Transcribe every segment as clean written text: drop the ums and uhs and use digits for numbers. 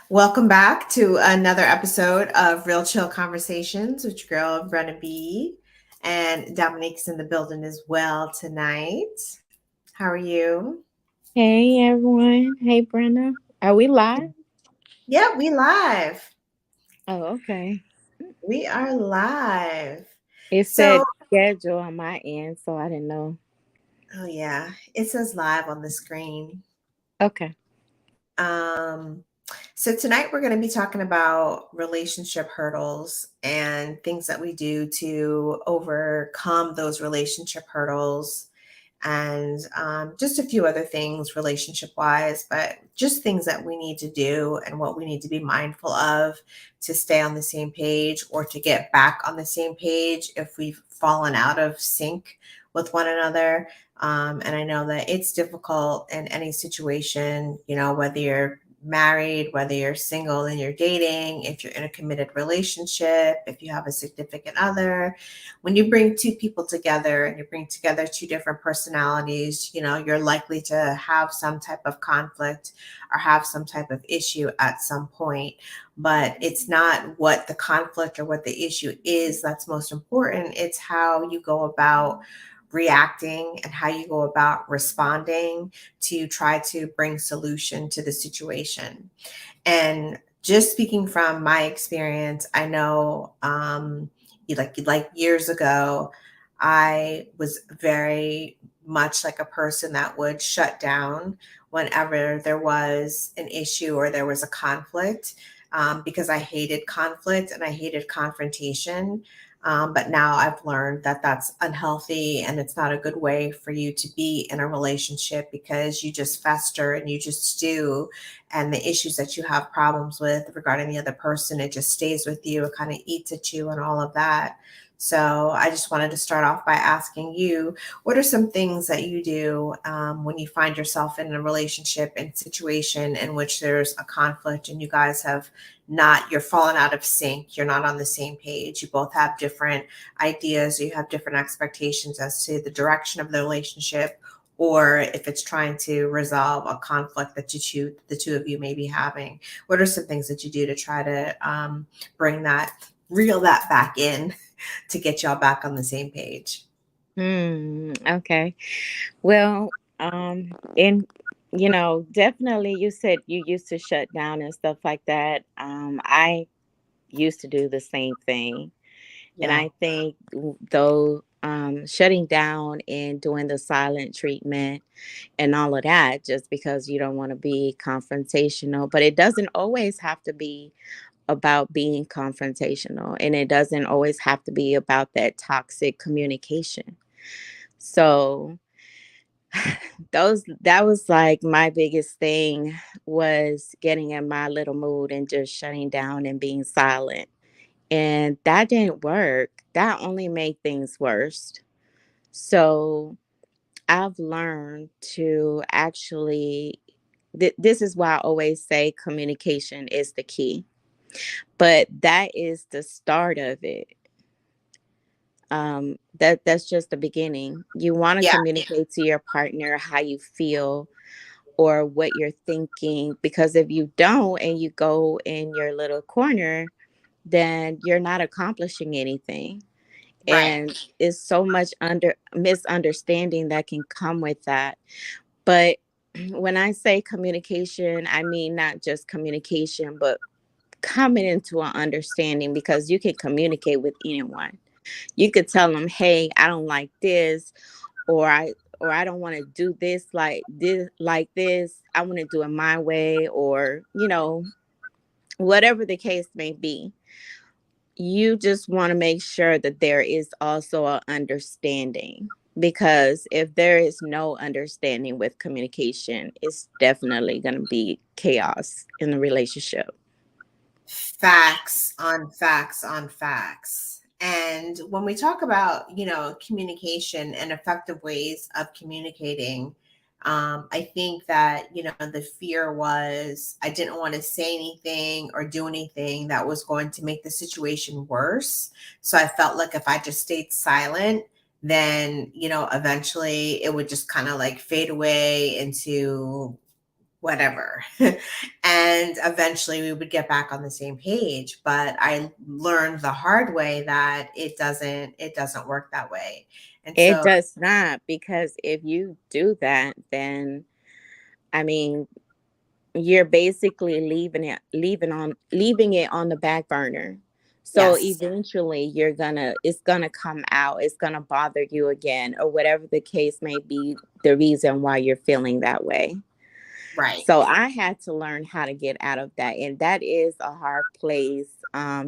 Welcome back to another episode of Real Chill Conversations with your girl, Brenna B. And Dominique's in the building as well tonight. How are you? Hey everyone. Hey Brenna. Are we live? Yeah, we live. Oh, okay. We are live. It So, said schedule on my end, so I didn't know. oh yeah, it says live on the screen. Okay. Um, so tonight we're going to be talking about relationship hurdles and things that we do to overcome those relationship hurdles and just a few other things relationship wise, but just things that we need to do and what we need to be mindful of to stay on the same page or to get back on the same page if we've fallen out of sync with one another. And I know that it's difficult in any situation, whether you're married, whether you're single and you're dating, if you're in a committed relationship, if you have a significant other, when you bring two people together and you bring together two different personalities, you're likely to have some type of conflict or have some type of issue at some point. But it's not what the conflict or what the issue is that's most important. It's how you go about reacting and how you go about responding to try to bring solution to the situation. And just speaking from my experience, I know like years ago, I was very much like a person that would shut down whenever there was an issue or there was a conflict, because I hated conflict and I hated confrontation. But now I've learned that that's unhealthy and it's not a good way for you to be in a relationship because you just fester and you just stew, and the issues that you have problems with regarding the other person, it just stays with you. It kind of eats at you and all of that. So I just wanted to start off by asking you, what are some things that you do when you find yourself in a relationship and situation in which there's a conflict and you guys have not, you're falling out of sync, you're not on the same page, you both have different ideas, you have different expectations as to the direction of the relationship, or if it's trying to resolve a conflict that the two of you may be having. What are some things that you do to try to bring that, reel that back in to get y'all back on the same page? Okay. Well, and definitely you said you used to shut down and stuff like that. I used to do the same thing. And Yeah. I think though shutting down and doing the silent treatment and all of that just because you don't want to be confrontational, but it doesn't always have to be about being confrontational, and it doesn't always have to be about that toxic communication. So those that was like my biggest thing, was getting in my little mood and just shutting down and being silent, and that didn't work. That only made things worse. So I've learned to actually, this is why I always say communication is the key, but that is the start of it. That's just the beginning. You want to Yeah. communicate to your partner how you feel or what you're thinking, because if you don't and you go in your little corner, then you're not accomplishing anything. Right. And it's so much under misunderstanding that can come with that. But when I say communication, I mean not just communication, but coming into an understanding, because you can communicate with anyone. You could tell them, "Hey, I don't like this," or I don't want to do this like this, like this. I want to do it my way, or whatever the case may be. You just want to make sure that there is also a understanding, because if there is no understanding with communication, it's definitely going to be chaos in the relationship. Facts on facts on facts. And when we talk about, communication and effective ways of communicating, I think that, the fear was I didn't want to say anything or do anything that was going to make the situation worse. So I felt like if I just stayed silent, then, eventually it would just kind of like fade away into whatever. and eventually we would get back on the same page. But I learned the hard way that it doesn't work that way. And It so does not, because if you do that, then I mean, you're basically leaving it on the back burner. So yes, eventually it's gonna come out, it's gonna bother you again, or whatever the case may be, the reason why you're feeling that way. right. So I had to learn how to get out of that. And that is a hard place,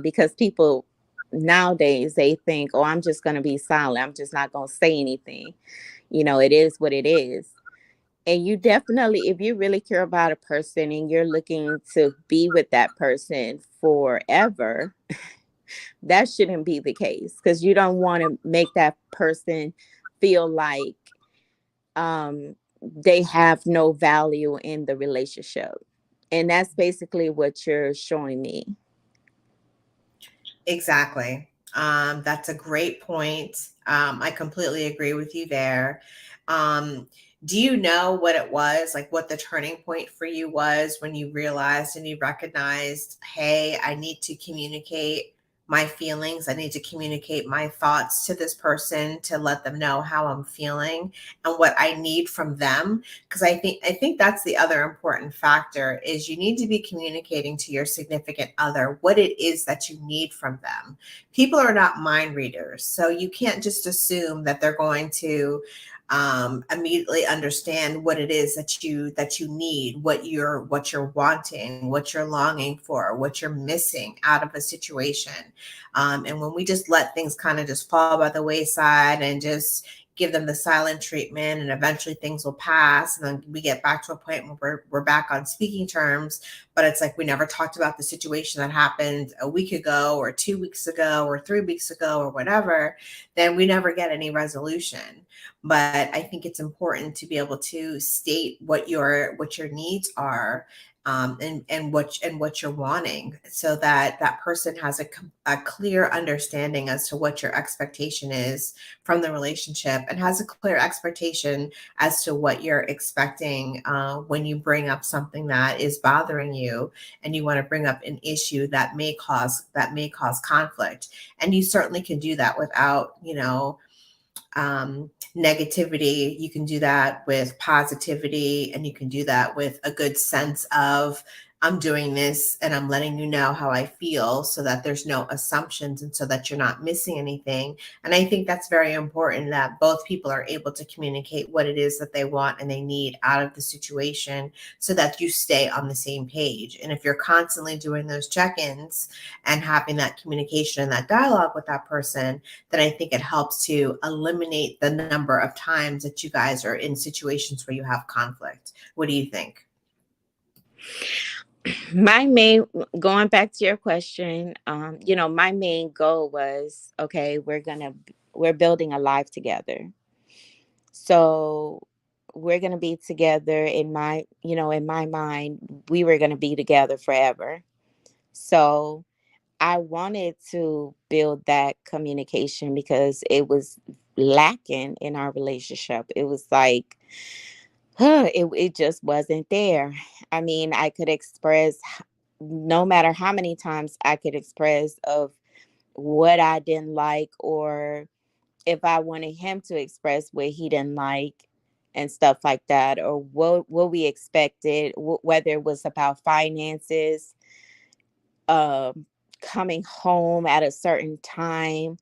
because people nowadays, they think, oh, I'm just gonna be silent, I'm just not gonna say anything. It is what it is. And you definitely, if you really care about a person and you're looking to be with that person forever, that shouldn't be the case, because you don't want to make that person feel like they have no value in the relationship. And that's basically what you're showing me. Exactly. That's a great point. I completely agree with you there. Um, do you know what it was, like what the turning point for you was when you realized and you recognized, hey, I need to communicate my feelings. I need to communicate my thoughts to this person to let them know how I'm feeling and what I need from them. Because I think that's the other important factor is you need to be communicating to your significant other what it is that you need from them. People are not mind readers, so you can't just assume that they're going to immediately understand what it is that you need, what you're wanting, what you're longing for, what you're missing out of a situation. And when we just let things kind of just fall by the wayside and just give them the silent treatment, and eventually things will pass, and then we get back to a point where we're back on speaking terms, but it's like we never talked about the situation that happened a week ago or 2 weeks ago or 3 weeks ago or whatever, then we never get any resolution. But I think it's important to be able to state what your needs are, and what you're wanting, so that that person has a clear understanding as to what your expectation is from the relationship, and has a clear expectation as to what you're expecting when you bring up something that is bothering you, and you want to bring up an issue that may cause conflict. And you certainly can do that without negativity. You can do that with positivity, and you can do that with a good sense of, I'm doing this and I'm letting you know how I feel, so that there's no assumptions and so that you're not missing anything. And I think that's very important, that both people are able to communicate what it is that they want and they need out of the situation, so that you stay on the same page. And if you're constantly doing those check-ins and having that communication and that dialogue with that person, then I think it helps to eliminate the number of times that you guys are in situations where you have conflict. What do you think? My main Going back to your question, my main goal was, okay, we're building a life together. So we're gonna be together, in my mind, we were gonna be together forever. So I wanted to build that communication because it was lacking in our relationship. It was like, it just wasn't there. I mean, I could express, no matter how many times I could express of what I didn't like, or if I wanted him to express what he didn't like and stuff like that, or what we expected, whether it was about finances, um, coming home at a certain time,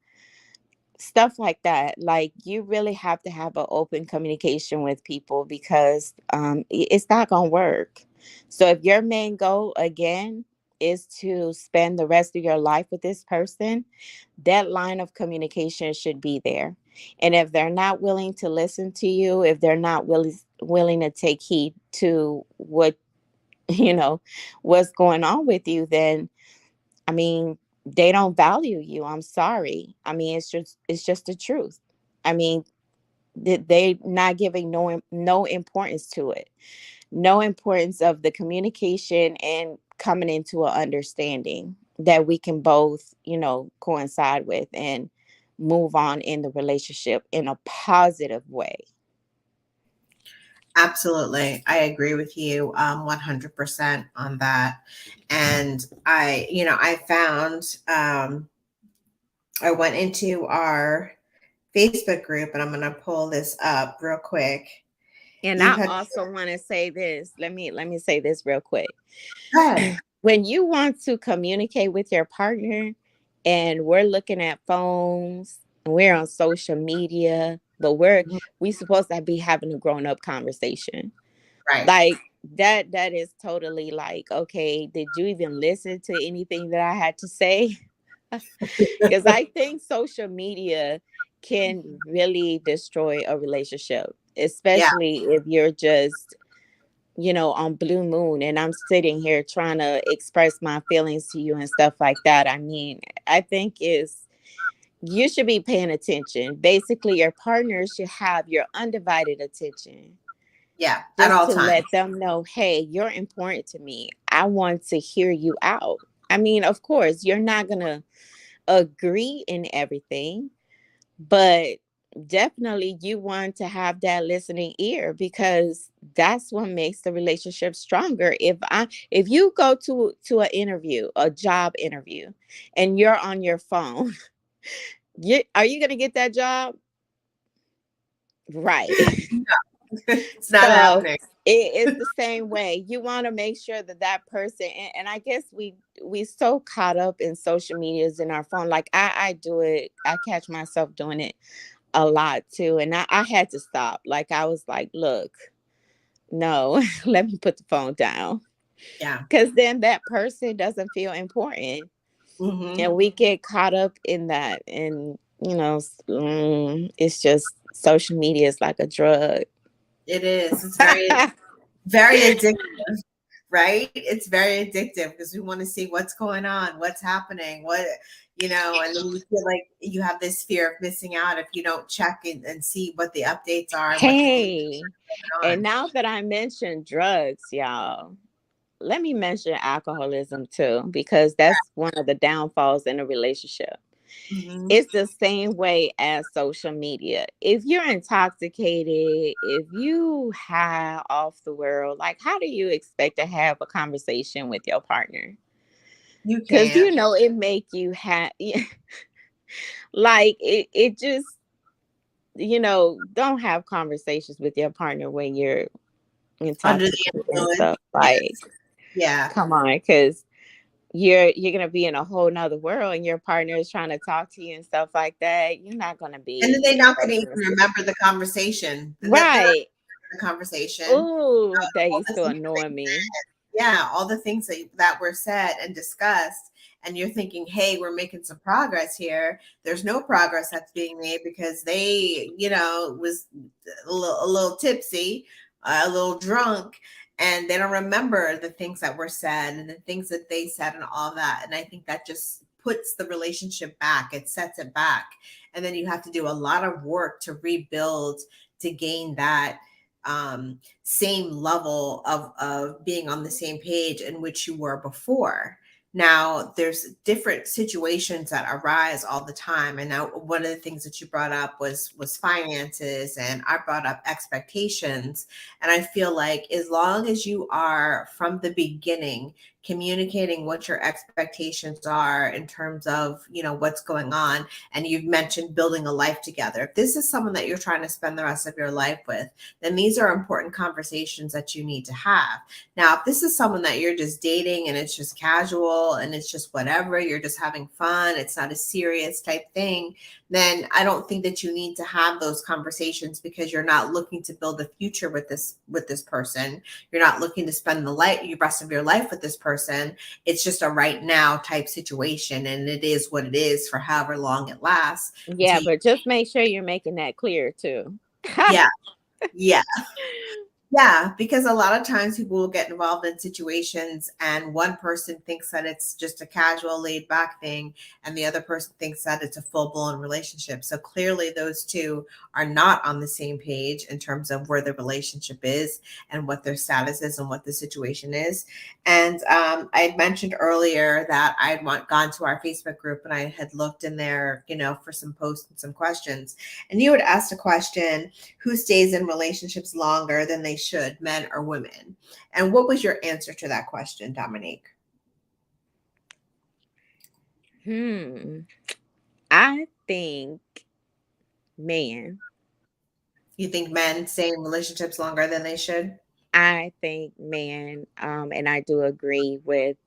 stuff like that. Like, you really have to have an open communication with people, because it's not gonna work. So if your main goal again is to spend the rest of your life with this person, that line of communication should be there. And if they're not willing to listen to you, if they're not willing to take heed to what you know what's going on with you, then I mean, they don't value you. I'm sorry. I mean, it's just the truth. I mean, they not giving no importance to it. No importance of the communication and coming into an understanding that we can both, coincide with and move on in the relationship in a positive way. Absolutely. I agree with you 100% on that. And I found, I went into our Facebook group and I'm going to pull this up real quick. And You've I had, also want to say this. Let me say this real quick. go ahead. When you want to communicate with your partner and we're looking at phones and we're on social media, but Mhm. we supposed to be having a grown up conversation. Right. Like that is totally like, okay, did you even listen to anything that I had to say? Because I think social media can really destroy a relationship, Yeah. especially if you're just, on Blue Moon and I'm sitting here trying to express my feelings to you and stuff like that. I mean, I think is you should be paying attention. Basically, your partner should have your undivided attention Yeah. At just all to times. let them know, hey, you're important to me. I want to hear you out. I mean, of course, you're not going to agree in everything, but definitely you want to have that listening ear because that's what makes the relationship stronger. If you go to an interview, a job interview, and you're on your phone, are you going to get that job? Right. It's not So happening. it's the same way. You want to make sure that that person, and I guess we so caught up in social medias in our phone. Like I do it. I catch myself doing it a lot too, and I had to stop. Like I was like, look, no, let me put the phone down, Yeah. because then that person doesn't feel important, Hmm. and we get caught up in that, and it's just social media is like a drug. It is. It's very, very addictive, right? It's very addictive because we want to see what's going on, what's happening, and then you feel like you have this fear of missing out if you don't check and see what the updates are and what the things Hey, are and going now that I mentioned drugs, y'all, let me mention alcoholism too, because that's one of the downfalls in a relationship. on. Hmm. It's the same way as social media. If you're intoxicated, if you high off the world, like how do you expect to have a conversation with your partner? You Because can't. it make you like it just don't have conversations with your partner when you're Under the intoxicated and influence. stuff. Like, Yes. Yeah. come on, because you're gonna be in a whole nother world and your partner is trying to talk to you and stuff like that. You're not gonna And then be they're not going to even expressing yourself. remember the conversation. They're not Right. remember the conversation. Ooh, that All used the to things annoy me. Yeah, all the things that were said and discussed, and you're thinking, hey, we're making some progress here. There's no progress that's being made because they, was a little tipsy, a little drunk, and they don't remember the things that were said and the things that they said and all that. And I think that just puts the relationship back, it sets it back. And then you have to do a lot of work to rebuild to gain that same level of being on the same page in which you were before. Now, there's different situations that arise all the time. And now one of the things that you brought up was finances, and I brought up expectations. And I feel like as long as you are from the beginning communicating what your expectations are in terms of, what's going on, and you've mentioned building a life together. If this is someone that you're trying to spend the rest of your life with, then these are important conversations that you need to have. Now, if this is someone that you're just dating and it's just casual and it's just whatever, you're just having fun, it's not a serious type thing, then I don't think that you need to have those conversations because you're not looking to build a future with this person. You're not looking to spend the rest of your life with this person. It's just a right now type situation, and it is what it is for however long it lasts Yeah, until you. but just make sure you're making that clear too. Yeah, yeah. Yeah, because a lot of times people will get involved in situations and one person thinks that it's just a casual, laid back thing, and the other person thinks that it's a full blown relationship. So clearly, those two are not on the same page in terms of where the relationship is and what their status is and what the situation is. And I had mentioned earlier that gone to our Facebook group and I had looked in there, for some posts and some questions. And you had asked a question: who stays in relationships longer than they should, men or women? And what was your answer to that question, Dominique? I think man. You think men stay in relationships longer than they should? I think man, and I do agree with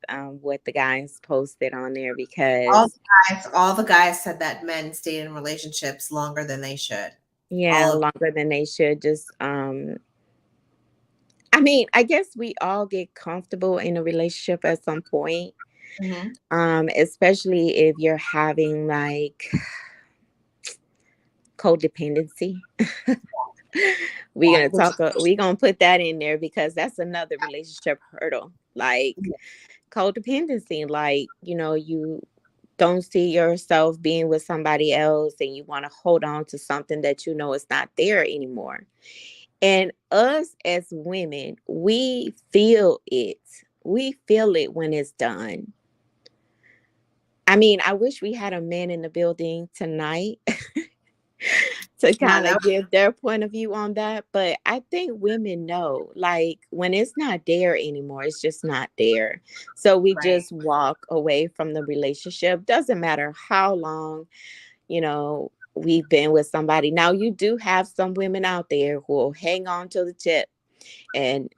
what the guys posted on there All because all the guys said that men stayed in relationships longer than they should. yeah, All of longer than they should. Just I mean, I guess we all get comfortable in a relationship at some point. Mhm. Especially if you're having like codependency. Yeah, which We're gonna put that in there because that's another relationship hurdle. Like codependency, like, you don't see yourself being with somebody else and you want to hold on to something that you know is not there anymore. And us as women, we feel it. We feel it when it's done. I mean, I wish we had a man in the building tonight to yeah, kind of give their point of view on that. But I think women know, like, when it's not there anymore, it's just not there. So we right. just walk away from the relationship. Doesn't matter how long, we've been with somebody. Now, you do have some women out there who will hang on to the tip. And,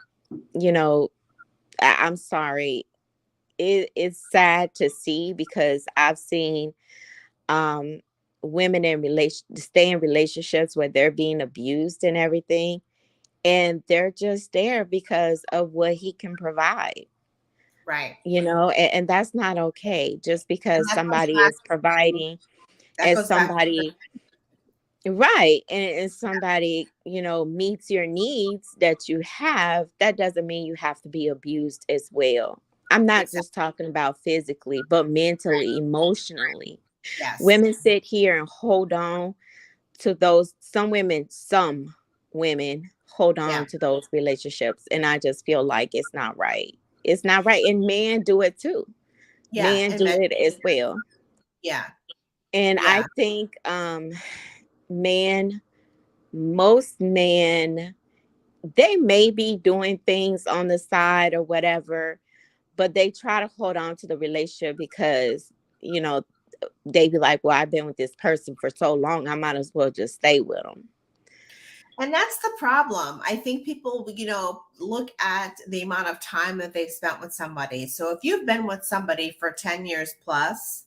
you know, I'm sorry. It's sad to see because I've seen um women in relation stay in relationships where they're being abused and everything, and they're just there because of what he can provide, Right. and that's not okay. Just And because somebody is providing that and goes back to somebody right and somebody meets your needs that you have, that doesn't mean you have to be abused as well. I'm not exactly just talking about physically but mentally, emotionally. yes. Women sit here and hold on to those. Some women hold Yeah. on to those relationships, and I just feel like it's not right. It's not right, and men do it too. Yeah. Men And do men, it as well. yeah. And Yeah. I think men most men, they may be doing things on the side or whatever, but they try to hold on to the relationship because you know they be like, well, I've been with this person for so long, I might as well just stay with them. And that's the problem. I think people, look at the amount of time that they've spent with somebody. So if you've been with somebody for 10 years plus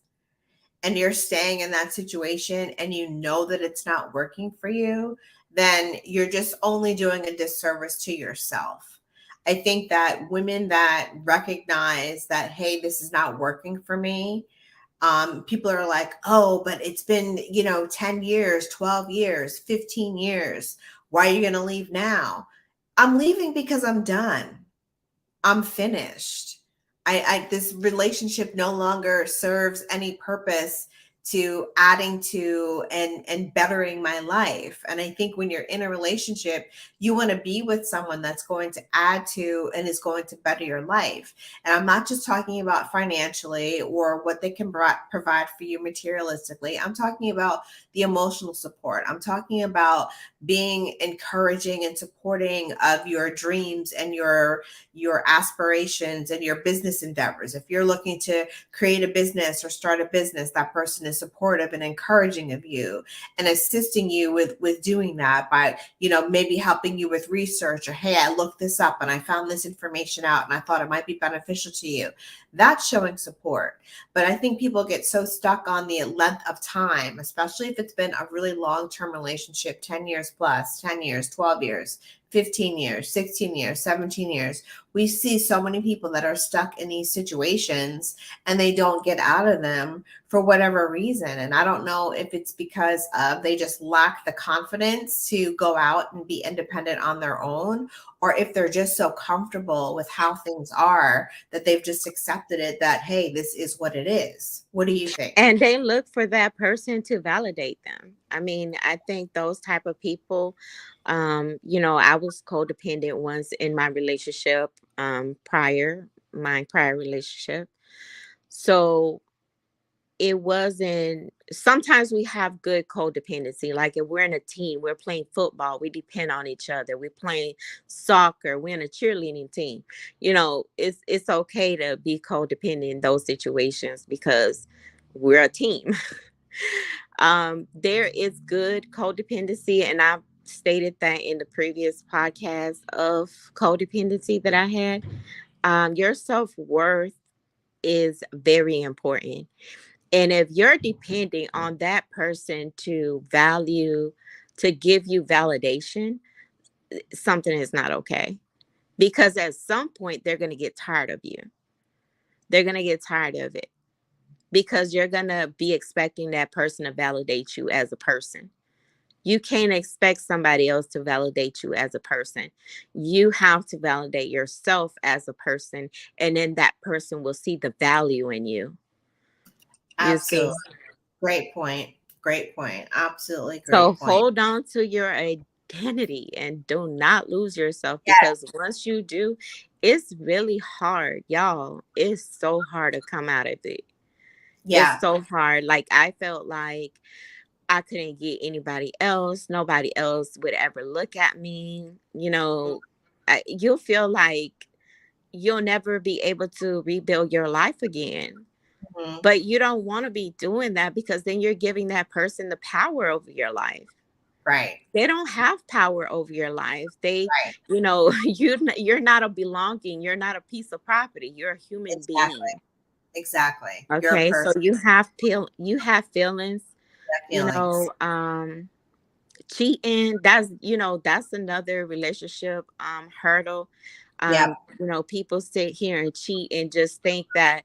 and you're staying in that situation and you know that it's not working for you, then you're just only doing a disservice to yourself. I think that women that recognize that, hey, this is not working for me, people are like, oh, but it's been, 10 years, 12 years, 15 years. Why are you going to leave now? I'm leaving because I'm done. I'm finished. This relationship no longer serves any purpose to adding to and bettering my life. And I think when you're in a relationship, you want to be with someone that's going to add to and is going to better your life. And I'm not just talking about financially or what they can provide for you materialistically. I'm talking about the emotional support. I'm talking about being encouraging and supporting of your dreams and your aspirations and your business endeavors. If you're looking to create a business or start a business, that person is supportive and encouraging of you and assisting you with doing that by, maybe helping you with research or, hey, I looked this up and I found this information out and I thought it might be beneficial to you. That's showing support. But I think people get so stuck on the length of time, especially if it's been a really long-term relationship, 10 years plus, 10 years, 12 years, 15 years, 16 years, 17 years. We see so many people that are stuck in these situations and they don't get out of them for whatever reason. And I don't know if it's because of they just lack the confidence to go out and be independent on their own, or if they're just so comfortable with how things are that they've just accepted it that, hey, this is what it is. What do you think? And they look for that person to validate them. I mean, I think those type of people, I was codependent once in my relationship, my prior relationship. So it wasn't, sometimes we have good codependency. Like if we're in a team, we're playing football, we depend on each other. We're playing soccer, we're in a cheerleading team. It's okay to be codependent in those situations because we're a team. There is good codependency, and I've stated that in the previous podcast of codependency that I had. Your self-worth is very important. And if you're depending on that person to give you validation, something is not okay. Because at some point, they're going to get tired of you. They're going to get tired of it because you're going to be expecting that person to validate you as a person. You can't expect somebody else to validate you as a person. You have to validate yourself as a person, and then that person will see the value in you. You see? Absolutely. Great point. Great point. Absolutely So great point. hold on to your identity and do not lose yourself, Yeah. because once you do, it's really hard, y'all. It's so hard to come out of it. It's Yeah. so hard. Like I felt like I couldn't get anybody else. Nobody else would ever look at me. You'll feel like you'll never be able to rebuild your life again. Mhm. But you don't want to be doing that, because then you're giving that person the power over your life. Right. They don't have power over your life. Right. You're not a belonging. You're not a piece of property. You're a human Exactly. being. Exactly. You're a Okay, so person you have feelings. with You feelings. know, cheating. That's another relationship hurdle. Yep. People sit here and cheat and just think that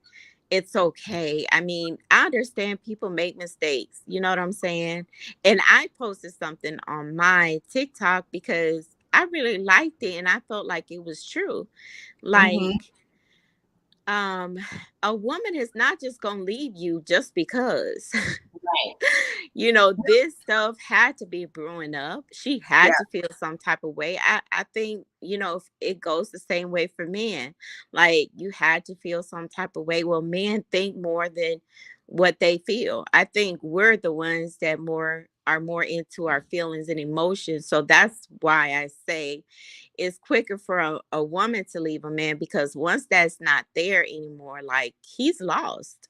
it's okay. I mean, I understand people make mistakes. You know what I'm saying? And I posted something on my TikTok because I really liked it and I felt like it was true. Hmm. Like, um, a woman is not just gonna leave you just because. Right. This stuff had to be brewing up. She Yeah. had to feel some type of way. I think, if it goes the same way for men. Like you had to feel some type of way. Well, men think more than what they feel. I think we're the ones that are more into our feelings and emotions. So that's why I say it's quicker for a woman to leave a man, because once that's not there anymore, like he's lost.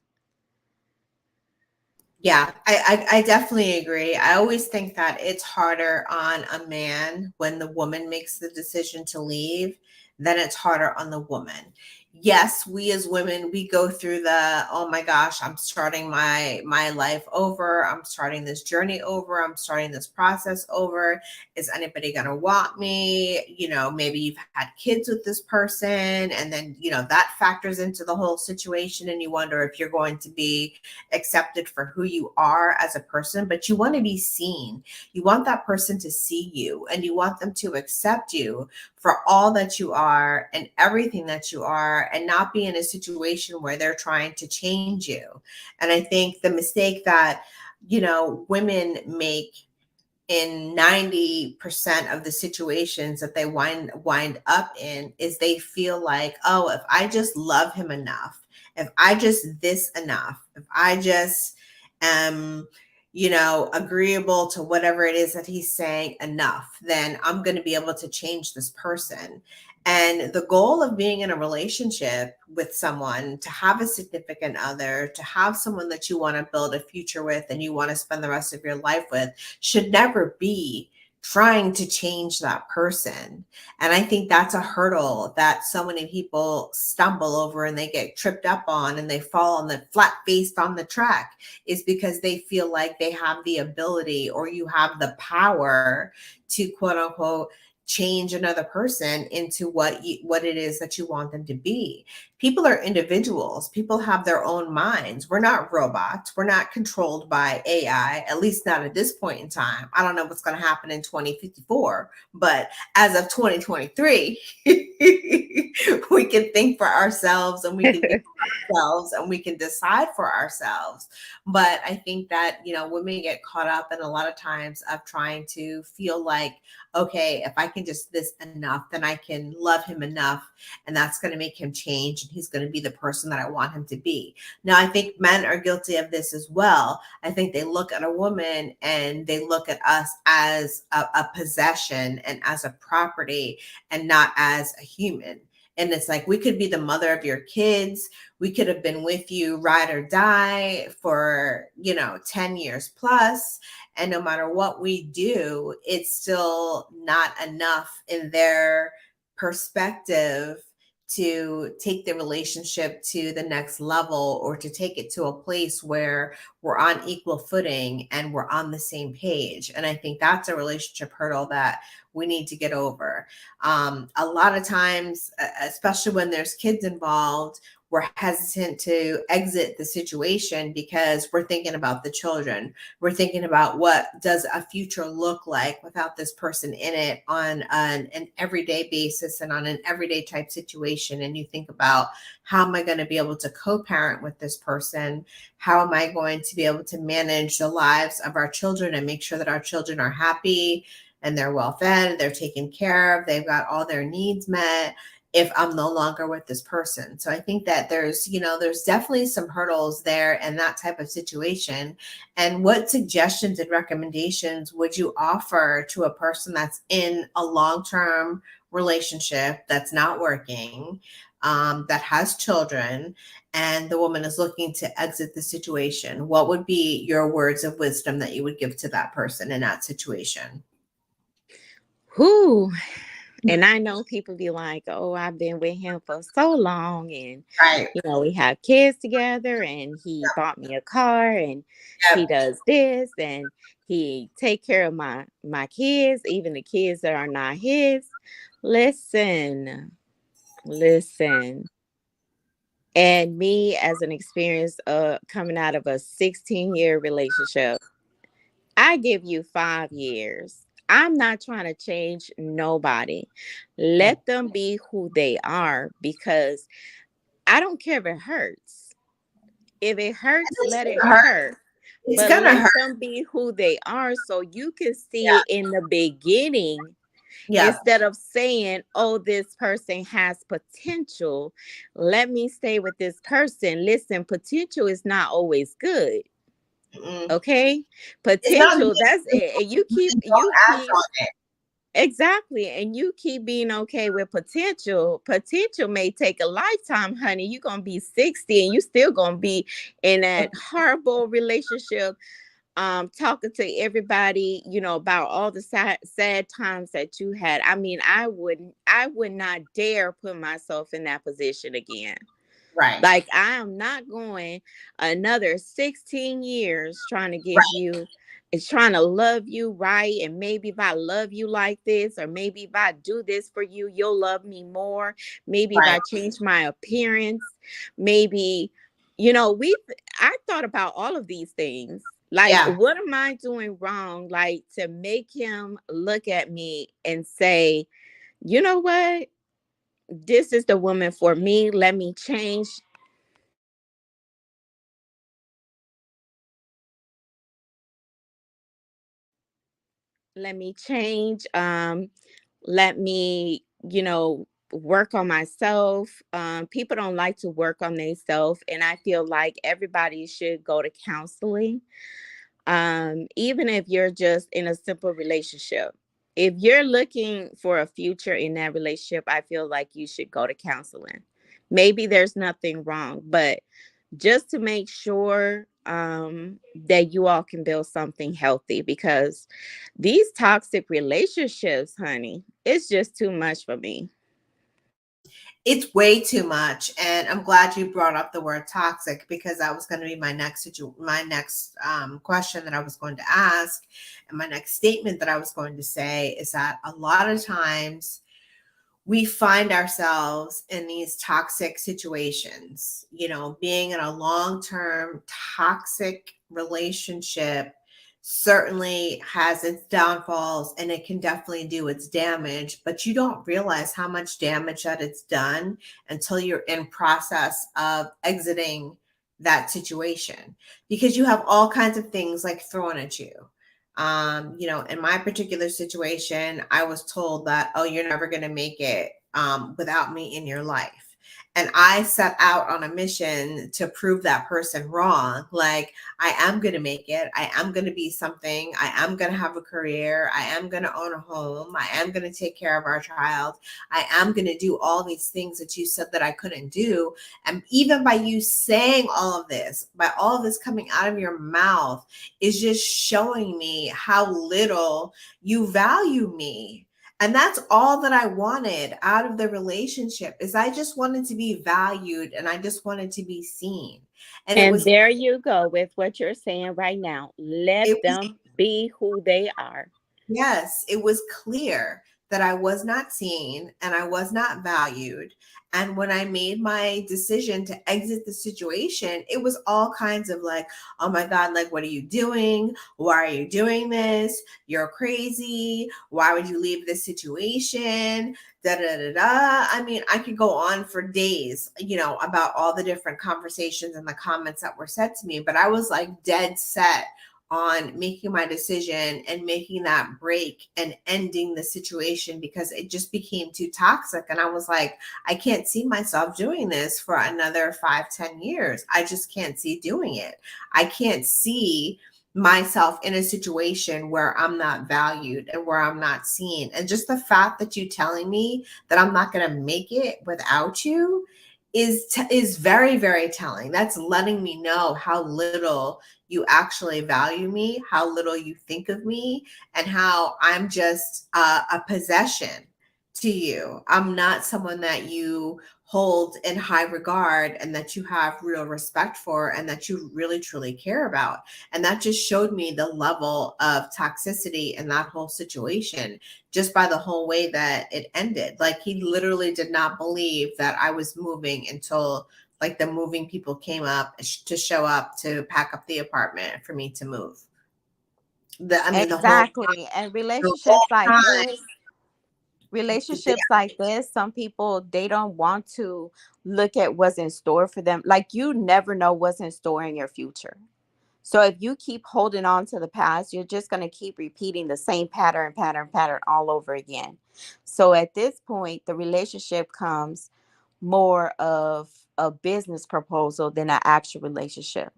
Yeah, I definitely agree. I always think that it's harder on a man when the woman makes the decision to leave than it's harder on the woman. Yes, we as women, we go through the, oh my gosh, I'm starting my life over. I'm starting this journey over. I'm starting this process over. Is anybody going to want me? Maybe you've had kids with this person, and then, that factors into the whole situation, and you wonder if you're going to be accepted for who you are as a person. But you want to be seen. You want that person to see you, and you want them to accept you for all that you are and everything that you are, and not be in a situation where they're trying to change you. And I think the mistake that, women make in 90% of the situations that they wind up in is they feel like, oh, if I just love him enough, if I just this enough, if I just am, agreeable to whatever it is that he's saying enough, then I'm going to be able to change this person. And the goal of being in a relationship with someone, to have a significant other, to have someone that you want to build a future with and you want to spend the rest of your life with, should never be trying to change that person. And I think that's a hurdle that so many people stumble over and they get tripped up on, and they fall on the flat faced on the track, is because they feel like they have the ability, or you have the power to, quote unquote, change another person into what it is that you want them to be. People are individuals. People have their own minds. We're not robots. We're not controlled by AI, at least not at this point in time. I don't know what's going to happen in 2054, but as of 2023, we can think for ourselves, and we can think for ourselves, and we can decide for ourselves. But I think that, women get caught up in a lot of times of trying to feel like, okay, if I can just this enough, then I can love him enough, and that's going to make him change. situation, he's going to be the person that I want him to be. Now, I think men are guilty of this as well. I think they look at a woman and they look at us as a possession and as a property and not as a human. And it's like, we could be the mother of your kids. We could have been with you ride or die for, 10 years plus. And no matter what we do, it's still not enough in their perspective to take the relationship to the next level or to take it to a place where we're on equal footing and we're on the same page. And I think that's a relationship hurdle that we need to get over. A lot of times, especially when there's kids involved, we're hesitant to exit the situation because we're thinking about the children. We're thinking about what does a future look like without this person in it on an everyday basis and on an everyday type situation. And you think about, how am I going to be able to co-parent with this person? How am I going to be able to manage the lives of our children and make sure that our children are happy and they're well fed, they're taken care of, they've got all their needs met if I'm no longer with this person? So I think that there's definitely some hurdles there in that type of situation. And what suggestions and recommendations would you offer to a person that's in a long-term relationship that's not working, that has children, and the woman is looking to exit the situation? What would be your words of wisdom that you would give to that person in that situation? Who? And I know people be like, oh, I've been with him for so long. And, Right. we have kids together and he bought me a car and he Yep. does this and he take care of my kids, even the kids that are not his. Listen. And me, as an experience coming out of a 16-year relationship, I give you 5 years. I'm not trying to change nobody. Yeah. Let them be who they are, because I don't care if it hurts. If it hurts, It's let it gonna hurt. hurt. It's But gonna let hurt. them be who they are so you can see Yeah. it in the beginning, Yeah. instead of saying, oh, this person has potential. Let me stay with this person. Listen, potential is not always good. Mm-mm. Okay, It's not potential, that's good. it. And you keep Don't act on it. exactly, and you keep being okay with potential may take a lifetime, honey. You're gonna be 60 and you still gonna be in that horrible relationship, talking to everybody, about all the sad times that you had. I mean, I would not dare put myself in that position again. Right. Like, I am not going another 16 years trying to give Right. you, it's trying to love you right. And maybe if I love you like this, or maybe if I do this for you, you'll love me more. Maybe if Right. I change my appearance, maybe, I thought about all of these things. Like, Yeah. what am I doing wrong? Like, to make him look at me and say, you know what? This is the woman for me. Let me change. Let me change. Let me, work on myself. People don't like to work on themselves, and I feel like everybody should go to counseling. Even if you're just in a simple relationship, if you're looking for a future in that relationship, I feel like you should go to counseling. Maybe there's nothing wrong, but just to make sure, that you all can build something healthy, because these toxic relationships, honey, it's just too much for me. It's way too much, and I'm glad you brought up the word toxic, because that was going to be my next question that I was going to ask, and my next statement that I was going to say is that a lot of times we find ourselves in these toxic situations. Being in a long-term toxic relationship certainly has its downfalls, and it can definitely do its damage, but you don't realize how much damage that it's done until you're in process of exiting that situation, because you have all kinds of things like thrown at you. In my particular situation, I was told that, oh, you're never going to make it without me in your life. And I set out on a mission to prove that person wrong. Like, I am going to make it. I am going to be something. I am going to have a career. I am going to own a home. I am going to take care of our child. I am going to do all these things that you said that I couldn't do. And even by you saying all of this, by all of this coming out of your mouth, is just showing me how little you value me. And that's all that I wanted out of the relationship, is I just wanted to be valued and I just wanted to be seen. And And there you go with what you're saying right now. Let it was them be who they are. Yes, it was clear that I was not seen and I was not valued. And when I made my decision to exit the situation, it was all kinds of like, oh my God, like, what are you doing? Why are you doing this? You're crazy. Why would you leave this situation? Da da da da. I mean, I could go on for days, about all the different conversations and the comments that were said to me, but I was like dead set on making my decision and making that break and ending the situation, because it just became too toxic. And I was like, I can't see myself doing this for another 5-10 years. I just can't see doing it. I can't see myself in a situation where I'm not valued and where I'm not seen. And just the fact that you telling me that I'm not going to make it without you is very, very telling. That's letting me know how little you actually value me, how little you think of me, and how I'm just a possession to you. I'm not someone that you hold in high regard and that you have real respect for and that you really truly care about. And that just showed me the level of toxicity in that whole situation, just by the whole way that it ended. Like, he literally did not believe that I was moving until like the moving people came up to show up to pack up the apartment for me to move. The whole Exactly. And the whole time. relationships like this, some people, they don't want to look at what's in store for them. Like, you never know what's in store in your future. So if you keep holding on to the past, you're just going to keep repeating the same pattern all over again. So at this point, the relationship comes more of a business proposal than an actual relationship.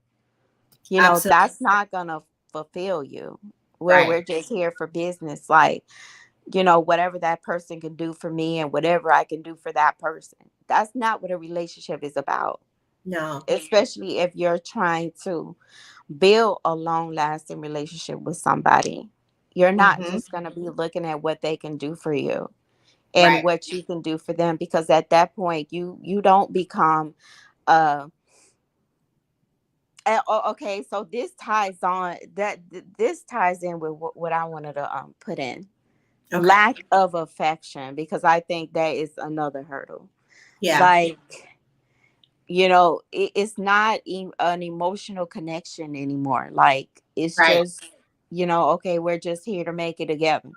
Absolutely That's not going to fulfill you. Where right. we're just here for business, like, whatever that person can do for me and whatever I can do for that person. That's not what a relationship is about, No. especially if you're trying to build a long lasting relationship with somebody. You're not Hmm. just going to be looking at what they can do for you and Right. what you can do for them, because at that point you don't become uh okay, so this ties in with what I wanted to put in Okay. lack of affection, because I think that is another hurdle. Yeah. Like, it's not an emotional connection anymore. Like, it's Right. just, okay, we're just here to make it together.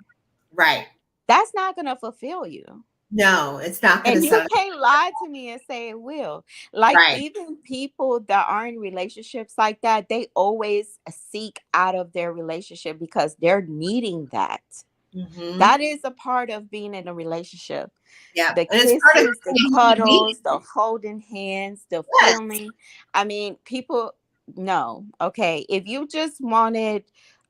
Right. That's not going to fulfill you. No, it's not going to And you set. can't lie to me and say it will. Like, Right. even people that are in relationships like that, they always seek out of their relationship because they're needing that. Hmm. That is a part of being in a relationship. Yeah. The And it's part of kisses, the being a human being. cuddles, the holding hands, the Yes. feeling. I mean, people, no. Okay. If you just wanted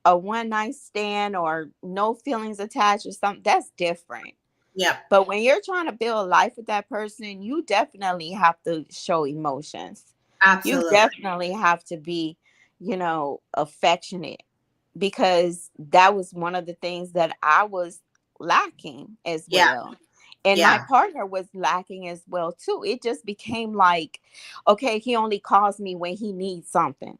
a one night stand or no feelings attached or something, that's different. Yep. But when you're trying to build a life with that person, you definitely have to show emotions. You Absolutely. definitely have to be, affectionate, because that was one of the things that I was lacking as Yeah. well. And my Yeah. partner was lacking as well too. It just became like, okay, he only calls me when he needs something,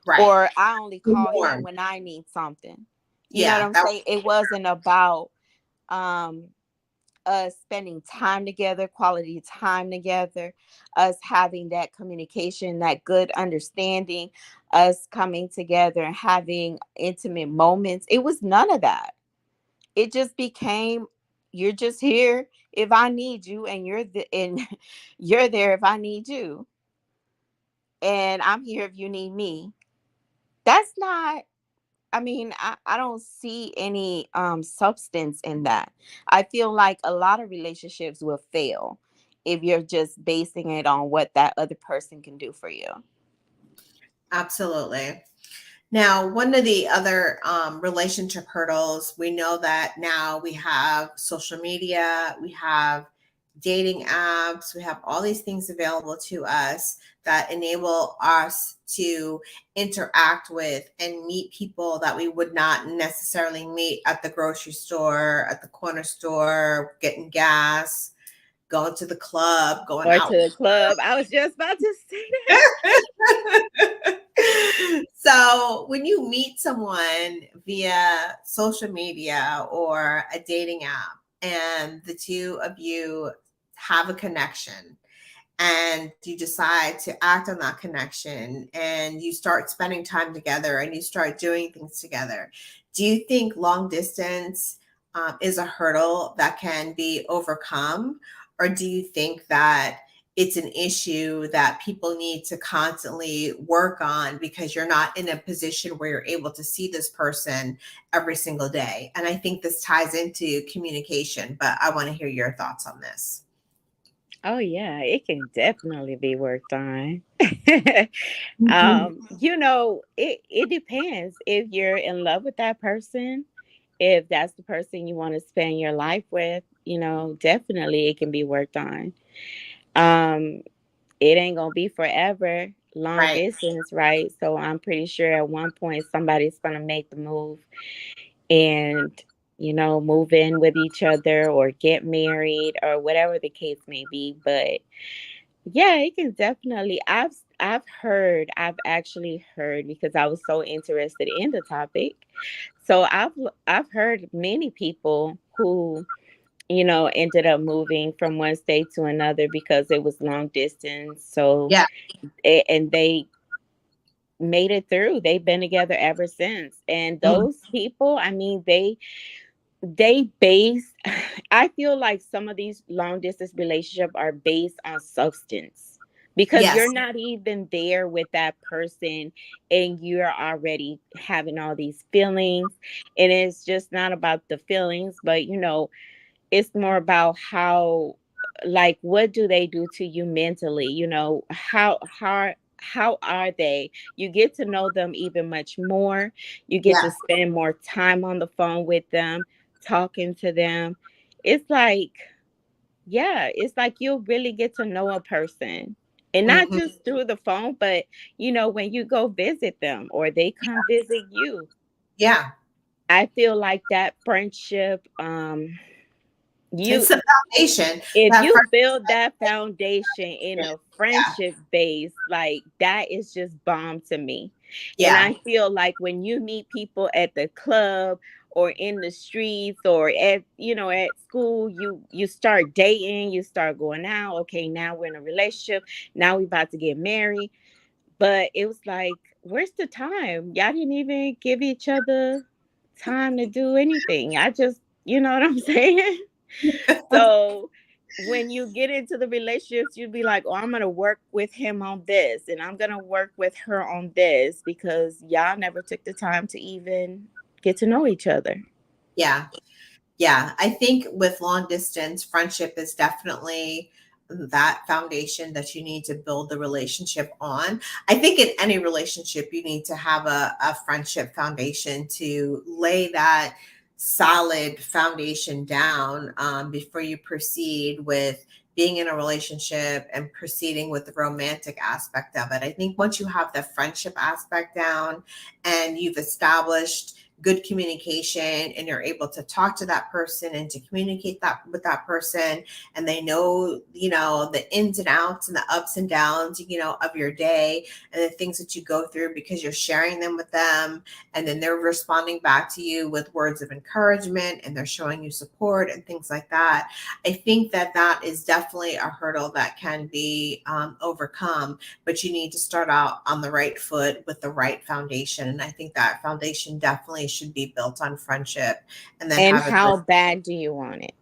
Right. or I only The call him norm. when I need something. You know what Yeah. I'm That. saying? It wasn't about um us spending time together, quality time together, us having that communication, that good understanding, us coming together and having intimate moments. It was none of that. It just became, you're just here if I need you, and and you're there if I need you, and I'm here if you need me. That's not, I mean, I don't see any substance in that. I feel like a lot of relationships will fail if you're just basing it on what that other person can do for you. Absolutely. Now, one of the other relationship hurdles, we know that now we have social media, we have dating apps, we have all these things available to us that enable us to interact with and meet people that we would not necessarily meet at the grocery store, at the corner store, getting gas, going to the club, going Or to out. the club. I was just about to say that. So when you meet someone via social media or a dating app and the two of you have a connection and you decide to act on that connection and you start spending time together and you start doing things together, do you think long distance is a hurdle that can be overcome? Or do you think that it's an issue that people need to constantly work on because you're not in a position where you're able to see this person every single day? And I think this ties into communication, but I want to hear your thoughts on this. Oh yeah, it can definitely be worked on. Mhm. It depends if you're in love with that person, if that's the person you want to spend your life with, definitely it can be worked on. Um, it ain't gonna be forever long Right. distance, right? So I'm pretty sure at one point somebody's gonna make the move and move in with each other or get married or whatever the case may be. But yeah, it can definitely. I've actually heard because I was so interested in the topic. So I've heard many people who ended up moving from one state to another because it was long distance. So Yeah. and they made it through. They've been together ever since. And Mhm. those people, I mean, they base I feel like some of these long distance relationships are based on substance because Yes. you're not even there with that person and you're already having all these feelings, and it's just not about the feelings, but it's more about how, like, what do they do to you mentally, how are they? You get to know them even much more. You get to Yeah. spend more time on the phone with them, talking to them. It's like, yeah, it's like you'll really get to know a person. And not Mhm. just through the phone, but when you go visit them or they come visit you. Yeah. I feel like that friendship, you It's the foundation. if That you first. build that foundation in a Yeah. friendship base, like that is just bomb to me. And Yeah. I feel like when you meet people at the club or in the streets or at school, you start dating, you start going out. Okay, now we're in a relationship. Now we're about to get married. But it was like, where's the time? Y'all didn't even give each other time to do anything. I just, you know what I'm saying? So when you get into the relationships, you'd be like, oh, I'm going to work with him on this and I'm going to work with her on this because y'all never took the time to even get to know each other. Yeah. Yeah. I think with long distance, friendship is definitely that foundation that you need to build the relationship on. I think in any relationship, you need to have a friendship foundation to lay that solid foundation down before you proceed with being in a relationship and proceeding with the romantic aspect of it. I think once you have the friendship aspect down and you've established good communication and you're able to talk to that person and to communicate that with that person, and they know the ins and outs and the ups and downs of your day and the things that you go through because you're sharing them with them, and then they're responding back to you with words of encouragement and they're showing you support and things like that. I think that that is definitely a hurdle that can be overcome, but you need to start out on the right foot with the right foundation. And I think that foundation definitely should be built on friendship and then And have a good. how bad do you want it?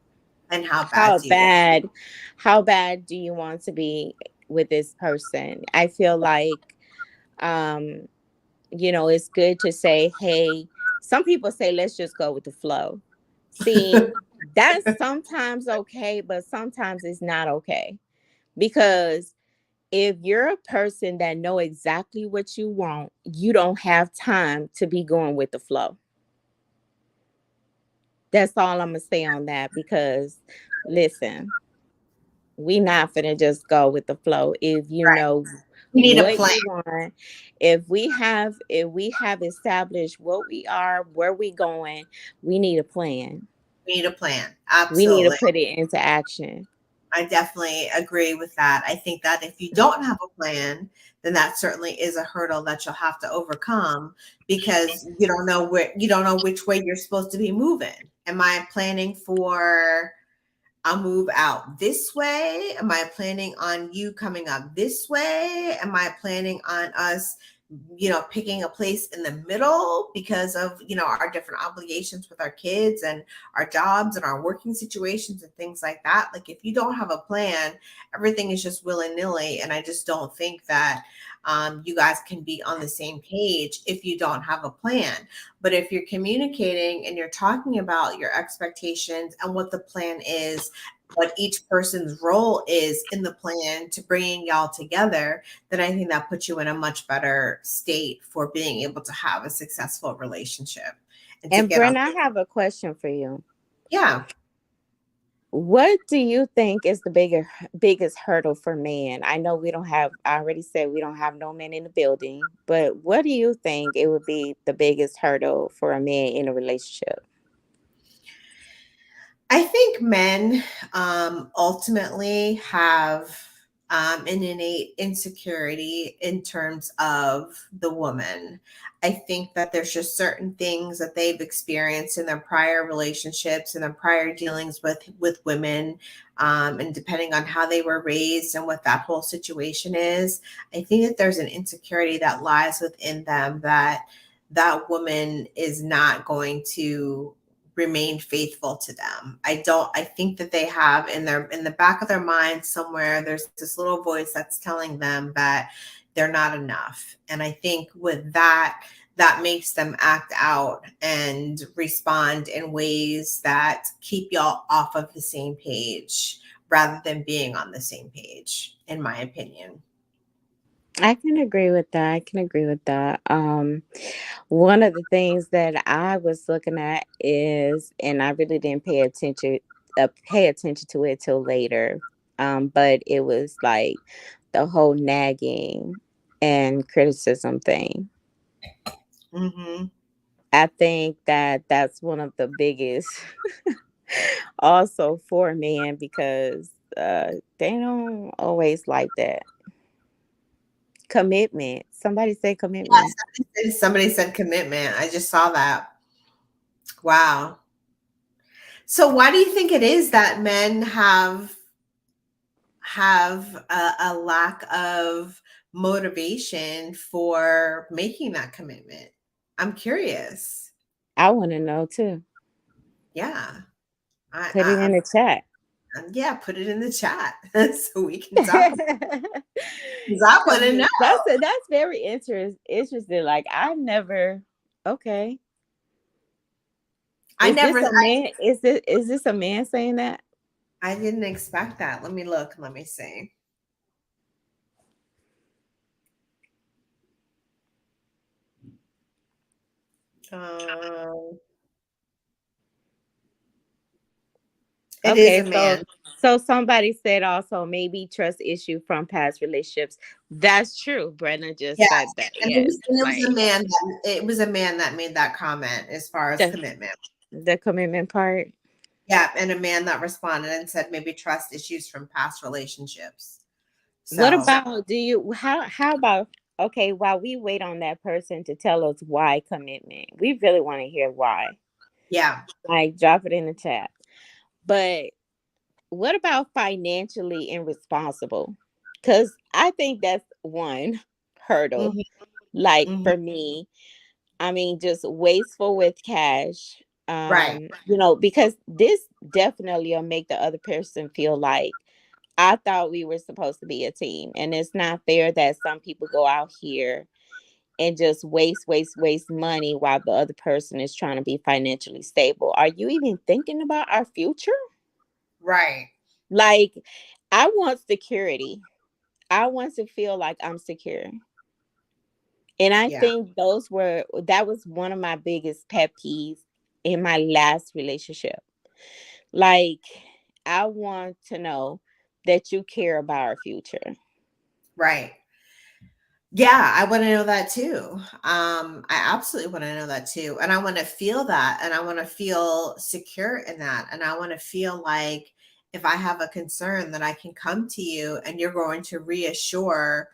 And how bad How do you want? bad, how bad do you want to be with this person? I feel like, um, it's good to say, hey, some people say, let's just go with the flow. See, that's sometimes okay, but sometimes it's not okay. because if you're a person that know exactly what you want, you don't have time to be going with the flow. That's all I'm gonna say on that because listen, we not finna just go with the flow. If you Right. know We need a what plan. you want, if we have established what we are, where we going, we need a plan. We need a plan. We need to Absolutely. put it into action. I definitely agree with that. I think that if you don't have a plan, then that certainly is a hurdle that you'll have to overcome because you don't know which way you're supposed to be moving. Am I planning for I'll move out this way? Am I planning on you coming up this way? Am I planning on us, picking a place in the middle because of, our different obligations with our kids and our jobs and our working situations and things like that? Like, if you don't have a plan, everything is just willy nilly. And I just don't think that you guys can be on the same page if you don't have a plan. But if you're communicating and you're talking about your expectations and what the plan is, what each person's role is in the plan to bringing y'all together, then I think that puts you in a much better state for being able to have a successful relationship and to And get on. Brent, I have a question for you. Yeah. What do you think is the biggest hurdle for men? I know we don't have, I already said we don't have no men in the building, but what do you think it would be the biggest hurdle for a man in a relationship? I think men ultimately have an innate insecurity in terms of the woman. I think that there's just certain things that they've experienced in their prior relationships and their prior dealings with women, and depending on how they were raised and what that whole situation is, I think that there's an insecurity that lies within them that that woman is not going to remain faithful to them. I think that they have in the back of their mind somewhere there's this little voice that's telling them that they're not enough. And I think with that, that makes them act out and respond in ways that keep y'all off of the same page rather than being on the same page, in my opinion. I can agree with that. I can agree with that. One of the things that I was looking at is, and I really didn't pay attention to it till later. But it was like the whole nagging and criticism thing. Mm-hmm. I think that that's one of the biggest, also for men, because they don't always like that commitment. Somebody say commitment. Somebody said commitment. I just saw that. Wow. So why do you think it is that men have a lack of motivation for making that commitment? I'm curious. I want to know too. Yeah. Put it in the chat. Yeah, put it in the chat so we can talk about it. 'Cause I want to know. That's very interesting. Like I've never. Okay, I never a man? Is this a man saying that? I didn't expect that. Let me look. Let me see. Um, it is Okay, a man. so somebody said also maybe trust issue from past relationships. That's true. Brenda just Yes, said that. and it Yes, was and like it was a man that made that comment as far as the commitment. the commitment part. Yeah, and a man that responded and said maybe trust issues from past relationships. What So, about do you how about okay, while we wait on that person to tell us why commitment, we really want to hear why. yeah. Like drop it in the chat. But what about financially irresponsible? Because I think that's one hurdle. Mhm, Like mhm. for me, I mean, just wasteful with cash. Right, Because this definitely will make the other person feel like I thought we were supposed to be a team. And it's not fair that some people go out here and just waste money while the other person is trying to be financially stable. Are you even thinking about our future? right. Like, I want security. I want to feel like I'm secure. And I Yeah. think that was one of my biggest pet peeves in my last relationship. Like, I want to know that you care about our future. Right. Yeah, I want to know that too. I absolutely want to know that too. And I want to feel that, and I want to feel secure in that. And I want to feel like if I have a concern that I can come to you and you're going to reassure,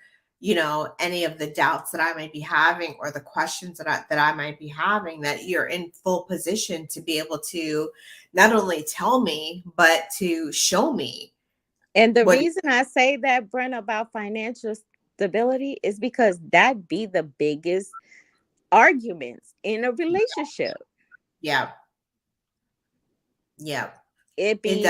any of the doubts that I might be having or the questions that I might be having, that you're in full position to be able to not only tell me, but to show me And the what. reason I say that, Brent, about financial stability is because that be the biggest arguments in a relationship. Yeah, yeah. It It be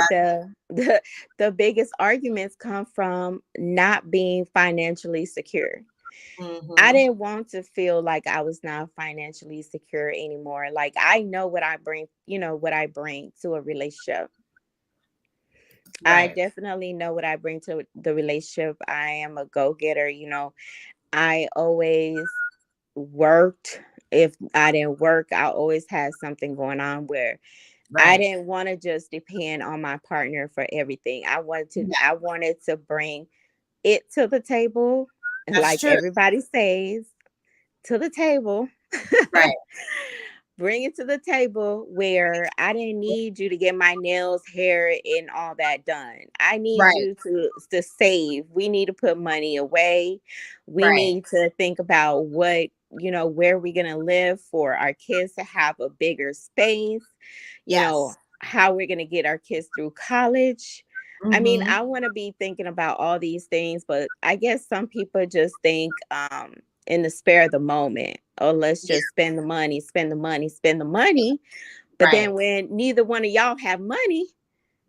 the biggest arguments come from not being financially secure. I does. didn't want to feel like I was not financially secure anymore. Like, I know what I bring, what I bring to a relationship. I Right. definitely know what I bring to the relationship. I am a go-getter, I always worked. If I didn't work, I always had something going on where I Right. didn't want to just depend on my partner for everything. Yeah, I wanted to bring it to the table, that's like true. everybody says, to the table. Right. Bring it to the table where I didn't need you to get my nails, hair, and all that done. I need Right. you to save. We need to put money away. We Right. need to think about where we're gonna live for our kids to have a bigger space, Yes. how we're gonna get our kids through college. I mean, Mhm. I want to be thinking about all these things, but I guess some people just think in the spare of the moment, oh, let's Yeah. just spend the money, spend the money, spend the money. But Right. then when neither one of y'all have money,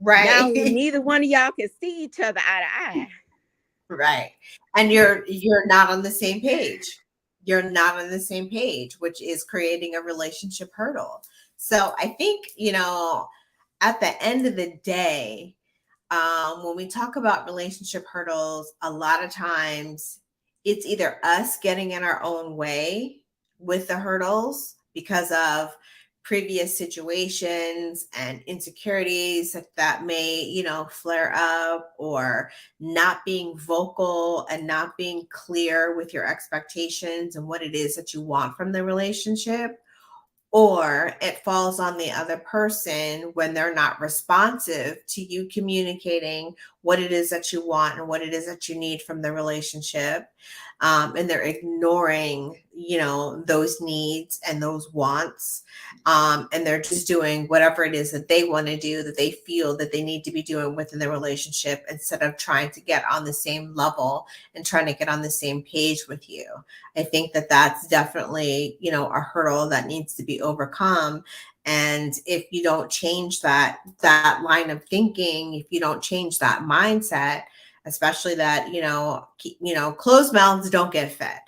now Right. neither one of y'all can see each other eye to eye. Right. And you're not on the same page. You're not on the same page, which is creating a relationship hurdle. So I think, at the end of the day, when we talk about relationship hurdles, a lot of times it's either us getting in our own way with the hurdles because of previous situations and insecurities that may, flare up, or not being vocal and not being clear with your expectations and what it is that you want from the relationship, or it falls on the other person when they're not responsive to you communicating what it is that you want and what it is that you need from the relationship. And they're ignoring, those needs and those wants. And they're just doing whatever it is that they want to do, that they feel that they need to be doing within the relationship, instead of trying to get on the same level and trying to get on the same page with you. I think that that's definitely, a hurdle that needs to be overcome. And if you don't change that line of thinking, if you don't change that mindset, especially that, closed mouths don't get fed.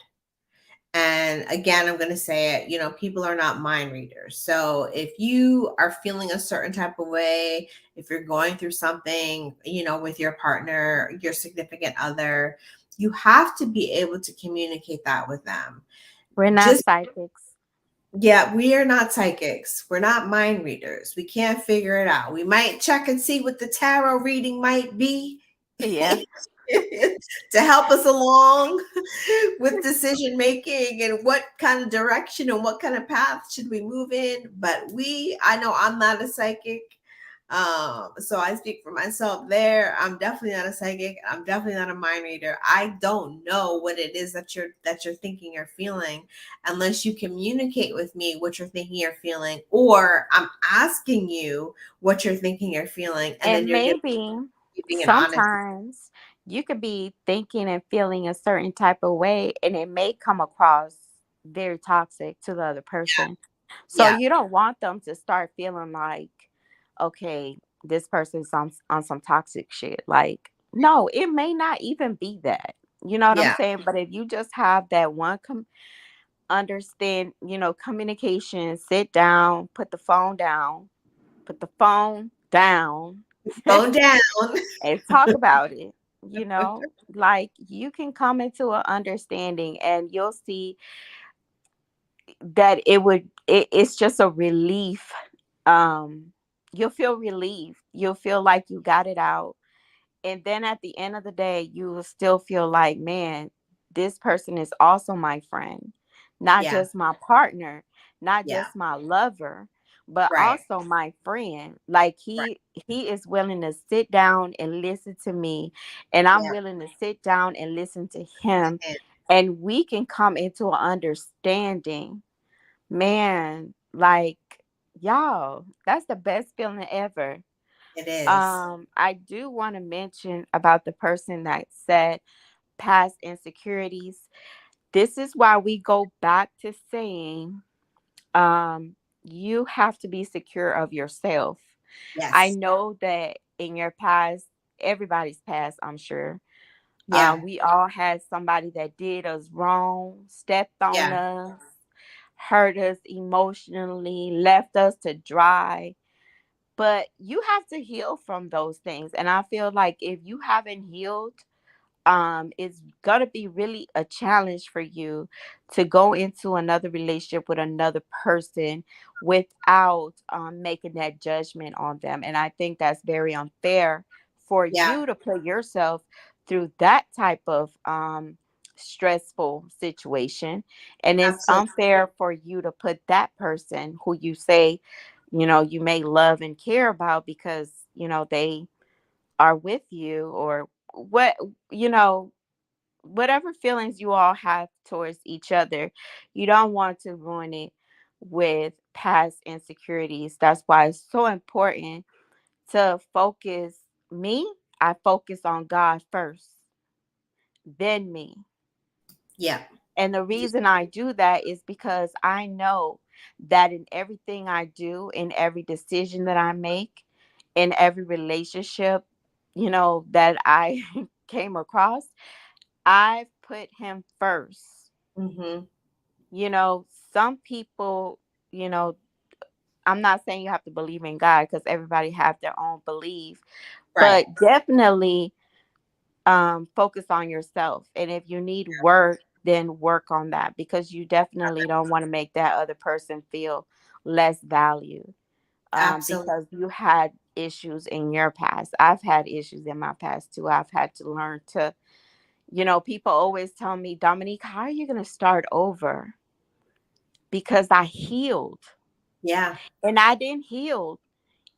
And again, I'm going to say it, people are not mind readers. So if you are feeling a certain type of way, if you're going through something, with your partner, your significant other, you have to be able to communicate that with them. We're not Just, psychics. yeah, we are not psychics. We're not mind readers. We can't figure it out. We might check and see what the tarot reading might be Yeah. to help us along with decision making and what kind of direction and what kind of path should we move in. But I know I'm not a psychic. So I speak for myself there. I'm definitely not a psychic. I'm definitely not a mind reader. I don't know what it is that you're thinking or feeling unless you communicate with me what you're thinking or feeling, or I'm asking you what you're thinking or feeling, and then And you're maybe giving an honest. sometimes you could be thinking and feeling a certain type of way, and it may come across very toxic to the other person. So Yeah. you don't want them to start feeling like, okay, this person's on some toxic shit. Like, no, it may not even be that. You know what I'm Yeah. saying? But if you just have that one understand, communication, sit down, put the phone down, Bone down. and talk about it. You know, like you can come into an understanding and you'll see that it's just a relief. You'll feel relieved. You'll feel like you got it out. And then at the end of the day, you will still feel like, man, this person is also my friend, not Yeah. just my partner, not Yeah. just my lover, but Right. also my friend. Like Right. he is willing to sit down and listen to me, and I'm Yeah. willing to sit down and listen to him, and we can come into an understanding. Man, like, y'all, that's the best feeling ever. It is. I do want to mention about the person that said past insecurities. This is why we go back to saying, you have to be secure of yourself. I Yes. know that in your past, everybody's past, I'm sure, Yeah. we all had somebody that did us wrong, stepped on Yeah. us, hurt us emotionally, left us to dry. But you have to heal from those things. And I feel like if you haven't healed, it's gonna be really a challenge for you to go into another relationship with another person without making that judgment on them. And I think that's very unfair for Yeah. you to put yourself through that type of stressful situation. And it's Absolutely. unfair for you to put that person who you say, you may love and care about because, they are with you, or what, you know whatever feelings you all have towards each other, you don't want to ruin it with past insecurities. That's why it's so important to focus. I focus on God first, then me. Yeah. And the reason I do that is because I know that in everything I do, in every decision that I make, in every relationship, that I came across, I've put him first. Mm-hmm. Some people, you know, I'm not saying you have to believe in God because everybody have their own belief, Right. but definitely focus on yourself. And if you need work, then work on that, because you definitely don't want to make that other person feel less valued, Absolutely. because you had issues in your past. I've had issues in my past too. I've had to learn to, people always tell me, Dominique, how are you going to start over? Because I healed, Yeah. and I didn't heal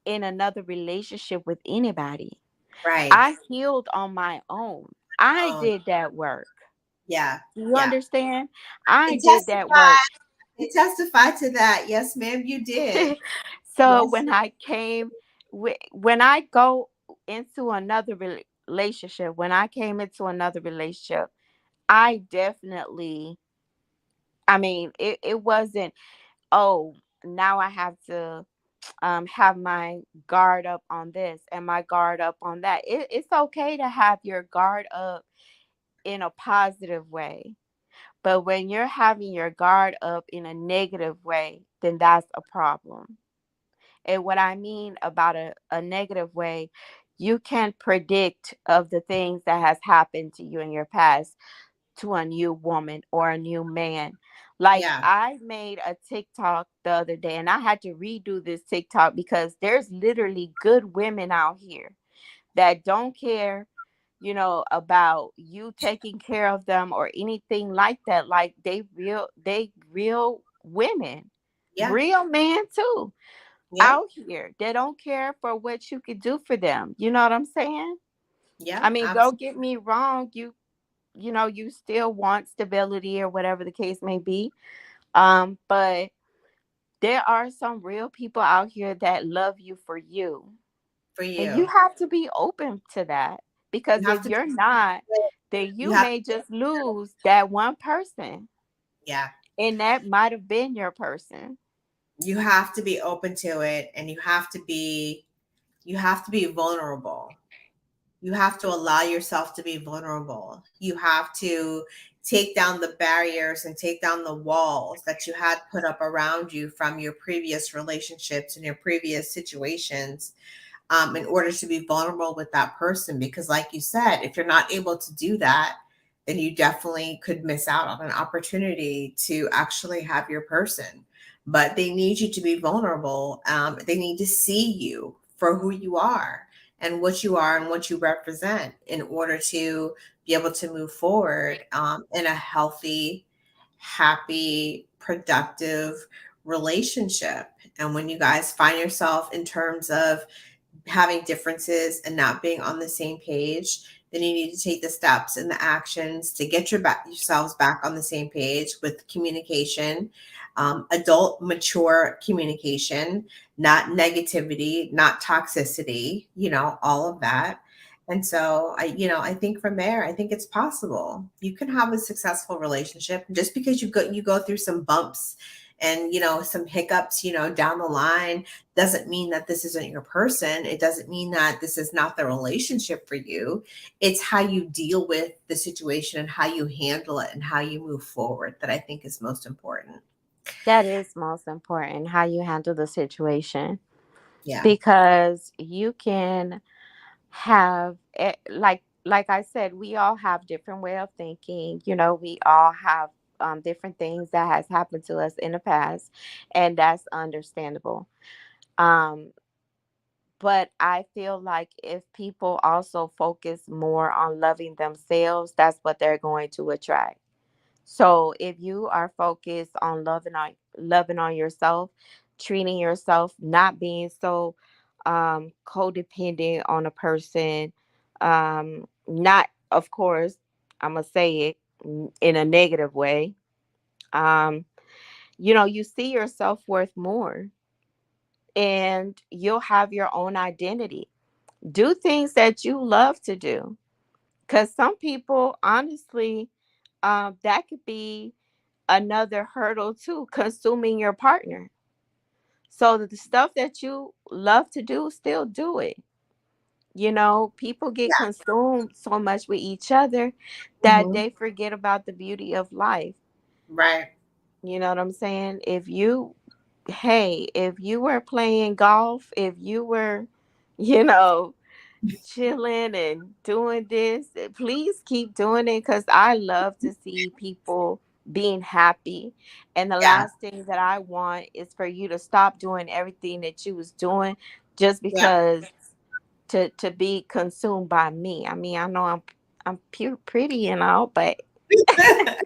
in another relationship with anybody. Right. I healed on my own. I Oh, did that work. yeah. Do you Yeah. understand? I I can did that work. testify to that. Yes, ma'am, you did. So Yes. when I go into another relationship, when I came into another relationship, I definitely, I mean, it wasn't, oh, now I have to have my guard up on this and my guard up on that. It's okay to have your guard up in a positive way. But when you're having your guard up in a negative way, then that's a problem. And what I mean about a negative way, you can't predict of the things that has happened to you in your past to a new woman or a new man. Like, Yeah. I made a TikTok the other day and I had to redo this TikTok because there's literally good women out here that don't care, about you taking care of them or anything like that. Like, they real women, Yeah. real men too, Yeah. out here. They don't care for what you could do for them. You know what I'm saying? Yeah. I mean, don't Absolutely. get me wrong. You still want stability or whatever the case may be. But there are some real people out here that love you for you. For And you you. have to be open to that, because You have if to be, you're not, then you you have may just lose that one person. yeah. And that might have been your person. You have to be open to it, and you have to be vulnerable. You have to allow yourself to be vulnerable. You have to take down the barriers and take down the walls that you had put up around you from your previous relationships and your previous situations. in order to be vulnerable with that person. Because, like you said, if you're not able to do that, then you definitely could miss out on an opportunity to actually have your person. But they need you to be vulnerable. They need to see you for who you are and what you represent in order to be able to move forward in a healthy, happy, productive relationship. And when you guys find yourself in terms of having differences and not being on the same page, then you need to take the steps and the actions to get yourselves back on the same page with communication, adult, mature communication, not negativity, not toxicity, all of that. And so I think from there, I think it's possible. You can have a successful relationship just because you go through some bumps and some hiccups, down the line doesn't mean that this isn't your person. It doesn't mean that this is not the relationship for you. It's how you deal with the situation and how you handle it and how you move forward that I think is most important. That is most important, how you handle the situation. Yeah. Because you can have like I said, we all have different way of thinking. We all have different things that has happened to us in the past, and that's understandable. Um, but I feel like if people also focus more on loving themselves, that's what they're going to attract. So if you are focused on loving on yourself, treating yourself, not being so codependent on a person, not, of course, I'm gonna say it in a negative way. Um, you see your self worth more, and you'll have your own identity. Do things that you love to do, because some people, honestly, that could be another hurdle too, consuming your partner. So the stuff that you love to do, still do it. People get Yeah. consumed so much with each other that Hmm. they forget about the beauty of life. Right. You know what I'm saying? If you were playing golf, if you were, you know, chilling and doing this, please keep doing it, because I love to see people being happy. And the Yeah. last thing that I want is for you to stop doing everything that you was doing just Yeah. because to be consumed by me. I mean, I know I'm pretty and all, but I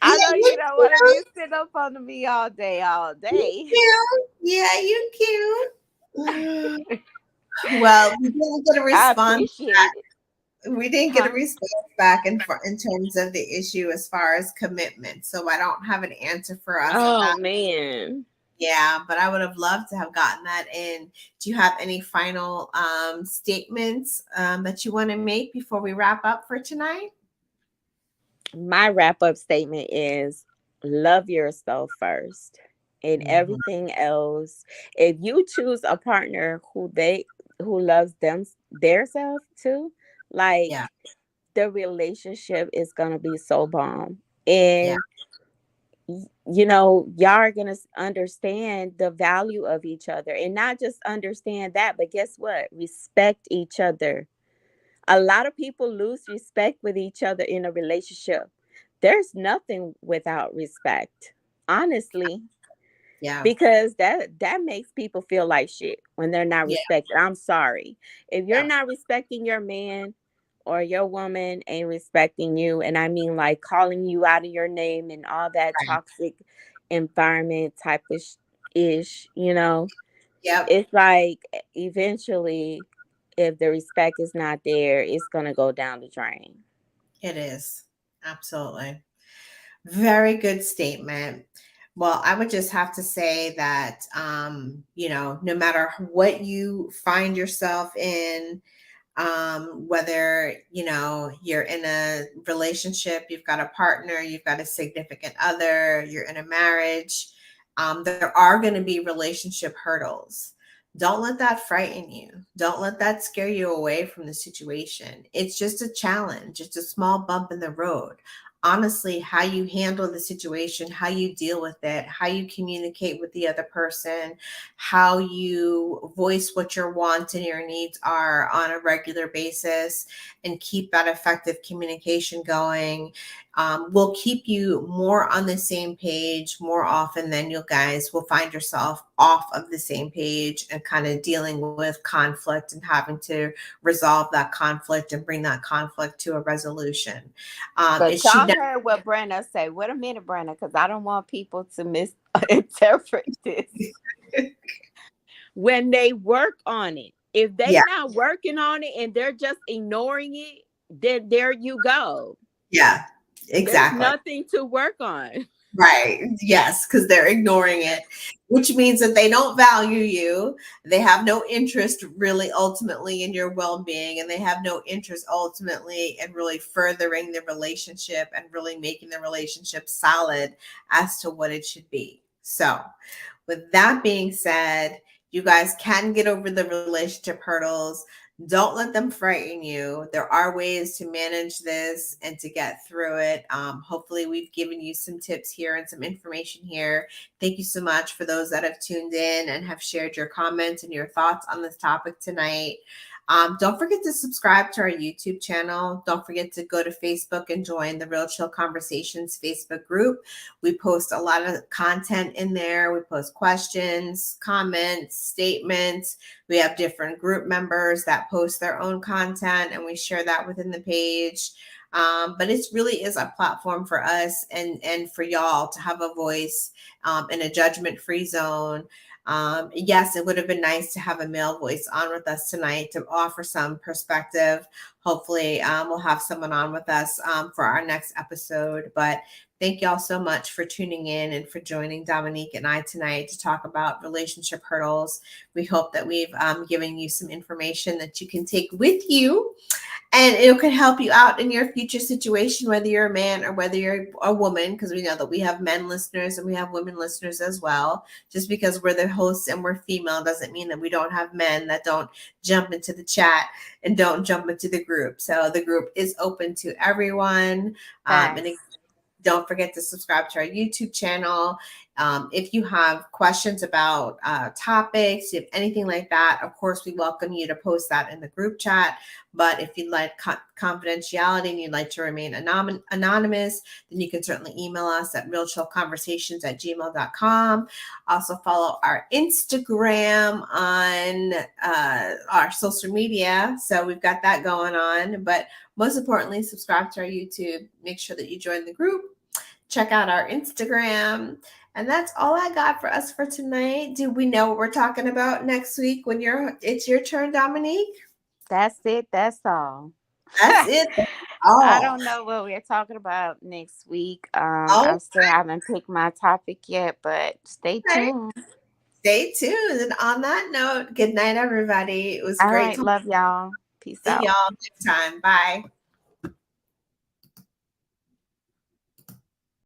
Yeah, know you you don't want to be cute. sitting up under me all day, all You day. cute. Yeah, you cute. Well, we didn't get a I response appreciate it. back. We didn't get a Huh? response back in terms of the issue as far as commitment. So I don't have an answer for us Oh about. man. Yeah, but I would have loved to have gotten that in. Do you have any final statements that you want to make before we wrap up for tonight? My wrap up statement is love yourself first, and Mhm. everything else. If you choose a partner who loves their self too, like, Yeah, the relationship is gonna be so bomb. yeah, And y'all are gonna understand the value of each other, and not just understand that, but guess what? Respect each other. A lot of people lose respect with each other in a relationship. There's nothing without respect, honestly, yeah, because that makes people feel like shit when they're not yeah, respected. I'm sorry. If you're yeah. not respecting your man, or your woman ain't respecting you, and I mean like calling you out of your name and all that Right. toxic environment type of ish, Yep, it's like eventually, if the respect is not there, it's gonna go down the drain. it is. Absolutely. Very good statement. Well, I would just have to say that, no matter what you find yourself in, whether, you're in a relationship, you've got a partner, you've got a significant other, you're in a marriage, there are going to be relationship hurdles. Don't let that frighten you. Don't let that scare you away from the situation. It's just a challenge, it's a small bump in the road. honestly how you handle the situation, how you deal with it, how you communicate with the other person, how you voice what your wants and your needs are on a regular basis, and keep that effective communication going, will keep you more on the same page more often than you guys will find yourself off of the same page and kind of dealing with conflict and having to resolve that conflict and bring that conflict to a resolution. But It should y'all never. heard what Brenda say. Wait a minute, Brenda, because I don't want people to misinterpret this. When they work on it, if they Yeah, not working on it and they're just ignoring it, then there you go. yeah, There's exactly. nothing to work on. Right. Yes, because they're ignoring it, which means that they don't value you. They have no interest really ultimately in your well being, and they have no interest ultimately in really furthering the relationship and really making the relationship solid as to what it should be. So, with that being said, you guys can get over the relationship hurdles. Don't let them frighten you. There are ways to manage this and to get through it. Hopefully, we've given you some tips here and some information here. Thank you so much for those that have tuned in and have shared your comments and your thoughts on this topic tonight. Don't forget to subscribe to our YouTube channel. Don't forget to go to Facebook and join the Real Chill Conversations Facebook group. We post a lot of content in there. We post questions, comments, statements. We have different group members that post their own content, and we share that within the page. But it really is a platform for us and for y'all to have a voice in a judgment-free zone. Yes, it would have been nice to have a male voice on with us tonight to offer some perspective. Hopefully, we'll have someone on with us for our next episode. But thank y'all so much for tuning in and for joining Dominique and I tonight to talk about relationship hurdles. We hope that we've given you some information that you can take with you, and it can help you out in your future situation, whether you're a man or whether you're a woman, because we know that we have men listeners and we have women listeners as well. Just because we're the hosts and we're female doesn't mean that we don't have men that don't jump into the chat and don't jump into the group. So the group is open to everyone. And don't forget to subscribe to our YouTube channel. If you have questions about topics, if anything like that, of course, we welcome you to post that in the group chat. But if you'd like confidentiality and you'd like to remain anonymous, then you can certainly email us at realchillconversations@gmail.com. Also follow our Instagram on our social media. So we've got that going on. But most importantly, subscribe to our YouTube. Make sure that you join the group. Check out our Instagram. And that's all I got for us for tonight. Do we know what we're talking about next week when it's your turn, Dominique? That's it. That's all. That's it. I don't know what we're talking about next week. I still haven't picked my topic yet, but stay tuned. Stay tuned. And on that note, good night, everybody. It was All great. right. Love y'all. Peace See out. y'all next time. Bye.